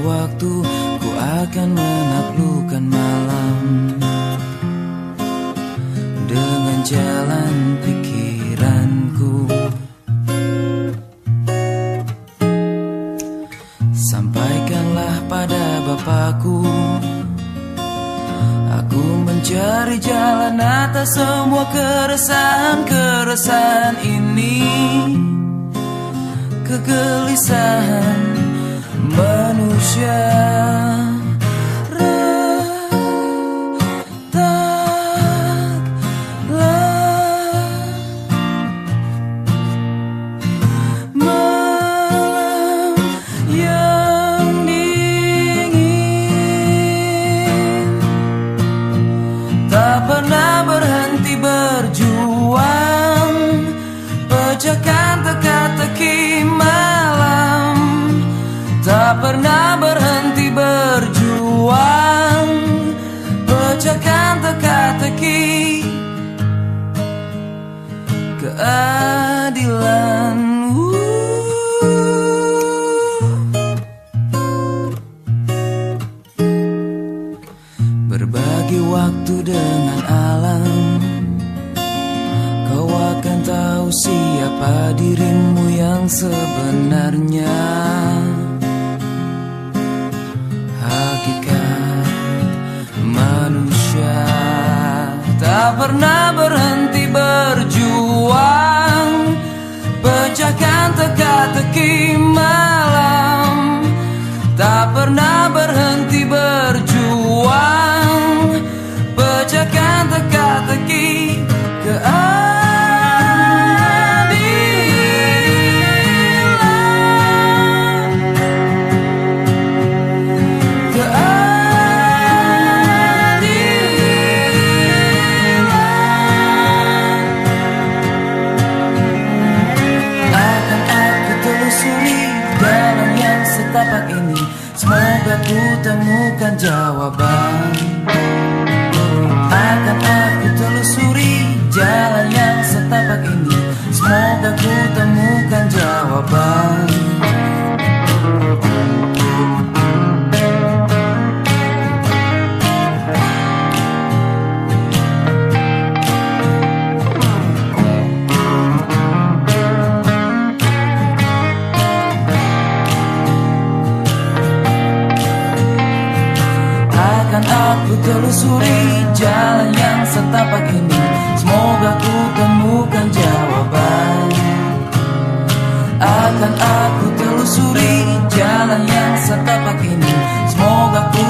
waktu ku akan menaklukkan malam dengan jalan pikiranku. Sampaikanlah pada Bapakku, aku mencari jalan atas semua keresahan ini, kegelisahan manusia. Tak pernah berhenti berjuang, pecahkan teka-teki malam. Tak pernah berhenti berjuang, pecahkan teka-teki keadilan. Berbagi waktu dengan alam, kau akan tahu siapa dirimu yang sebenarnya. Hakikat manusia tak pernah berhenti berjuang, pecahkan teka-teki malam. Tak pernah berhenti berjuang, pecahkan teka-teki keadilan. Keadilan akan aku telusuri dalam yang setapak ini. Semoga ku temukan jawaban. Akan aku telusuri jalan yang setapak ini. Semoga ku temukan jawaban. Akan aku telusuri jalan yang setapak ini. Semoga ku temukan jawaban. Akan aku telusuri jalan yang setapak ini. Semoga ku